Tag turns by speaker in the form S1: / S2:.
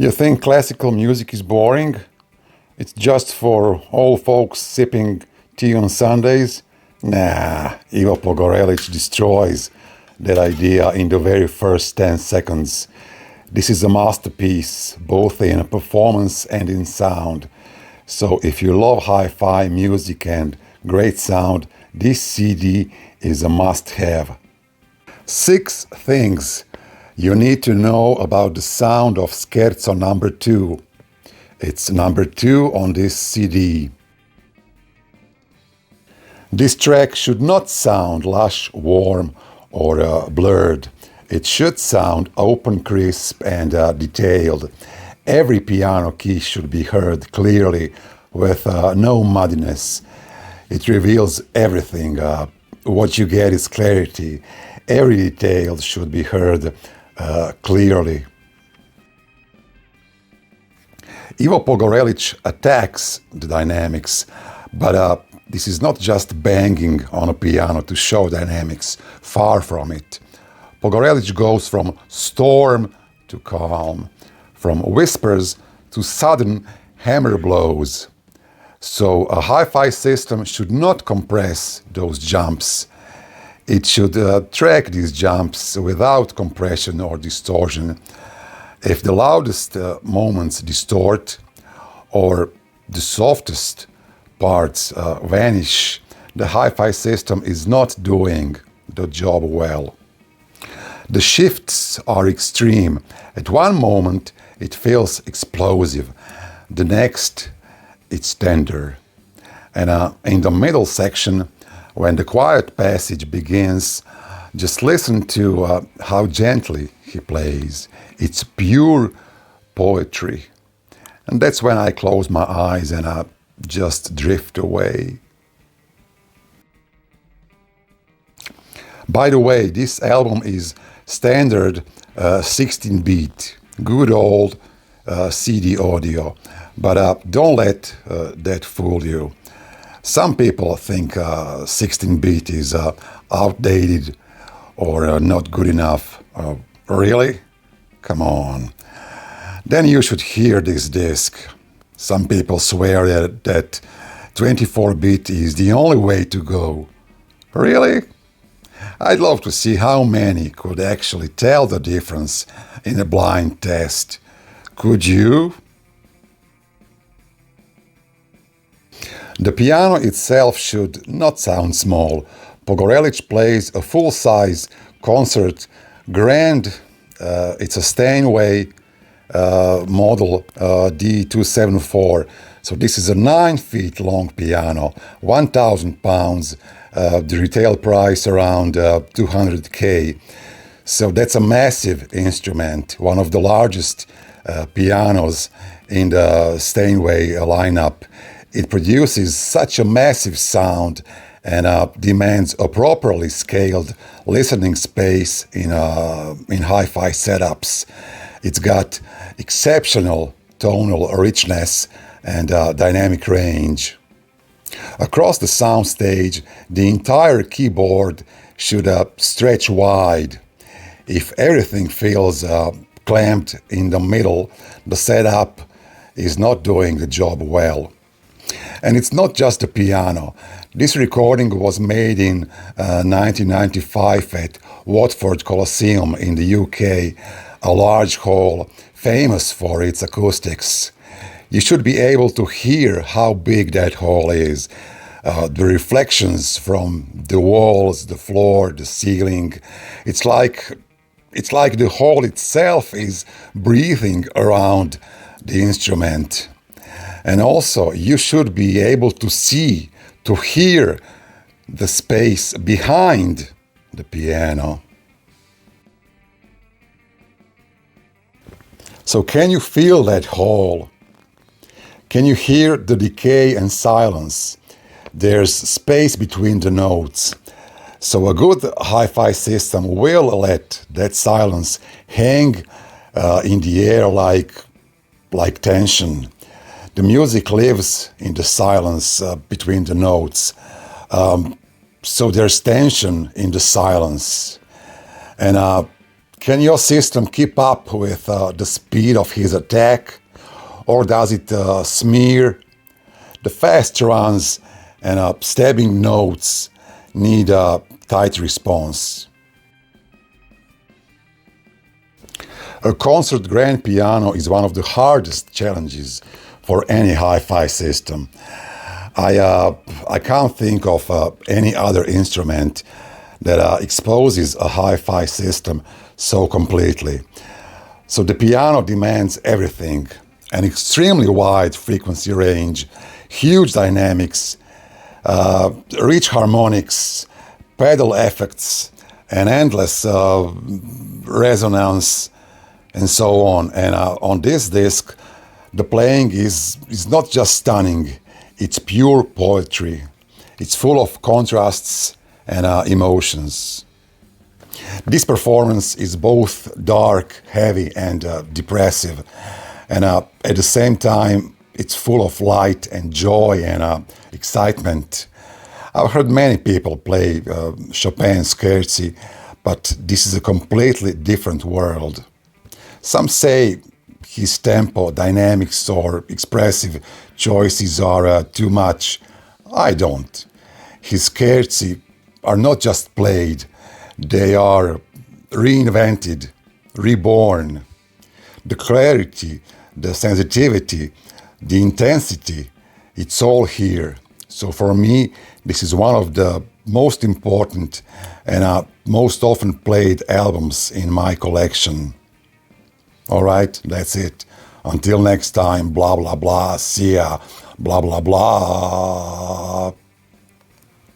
S1: You think classical music is boring? It's just for old folks sipping tea on Sundays? Nah, Ivo Pogorelich destroys that idea in the very first 10 seconds. This is a masterpiece, both in performance and in sound. So if you love hi-fi music and great sound, this CD is a must-have. 6 things you need to know about the sound of Scherzo No. 2. It's number 2 on this CD. This track should not sound lush, warm, or blurred. It should sound open, crisp, and detailed. Every piano key should be heard clearly with no muddiness. It reveals everything. What you get is clarity. Every detail should be heard clearly. Ivo Pogorelich attacks the dynamics, but this is not just banging on a piano to show dynamics, far from it. Pogorelich goes from storm to calm, from whispers to sudden hammer blows. So a hi-fi system should not compress those jumps. It should track these jumps without compression or distortion. If the loudest moments distort or the softest parts vanish, the hi-fi system is not doing the job well. The shifts are extreme. At one moment, it feels explosive. The next, it's tender. And in the middle section, when the quiet passage begins, just listen to how gently he plays. It's pure poetry. And that's when I close my eyes and just drift away. By the way, this album is standard 16-beat, good old CD audio. But don't let that fool you. Some people think 16-beat is outdated or not good enough. Really? Come on. Then you should hear this disc. Some people swear that 24-beat is the only way to go. Really? I'd love to see how many could actually tell the difference in a blind test. Could you? The piano itself should not sound small. Pogorelich plays a full-size concert grand. It's a Steinway Model D 274. So this is a 9 feet long piano, 1,000 pounds. The retail price around 200K. So that's a massive instrument, one of the largest pianos in the Steinway lineup. It produces such a massive sound and demands a properly scaled listening space in hi-fi setups. It's got exceptional tonal richness and dynamic range. Across the soundstage, the entire keyboard should stretch wide. If everything feels clamped in the middle, the setup is not doing the job well. And it's not just a piano. This recording was made in 1995 at Watford Coliseum in the UK, a large hall famous for its acoustics. You should be able to hear how big that hall is. The reflections from the walls, the floor, the ceiling. It's like the hall itself is breathing around the instrument. And also, you should be able to see, to hear the space behind the piano. So can you feel that hall? Can you hear the decay and silence? There's space between the notes. So a good hi-fi system will let that silence hang in the air like tension. The music lives in the silence between the notes. So there's tension in the silence. And Can your system keep up with the speed of his attack? Or does it smear? The fast runs and stabbing notes need a tight response. A concert grand piano is one of the hardest challenges for any hi-fi system. I can't think of any other instrument that exposes a hi-fi system so completely. So the piano demands everything: an extremely wide frequency range, huge dynamics, rich harmonics, pedal effects, an endless resonance, and so on. And on this disc, the playing is not just stunning, it's pure poetry. It's full of contrasts and emotions. This performance is both dark, heavy, and depressive. And at the same time, it's full of light and joy and excitement. I've heard many people play Chopin's Scherzo, but this is a completely different world. Some say his tempo, dynamics, or expressive choices are too much. I don't. His Scherzi are not just played, they are reinvented, reborn. The clarity, the sensitivity, the intensity, it's all here. So for me, this is one of the most important and most often played albums in my collection. All right, that's it. Until next time, blah, blah, blah, see ya, blah, blah, blah.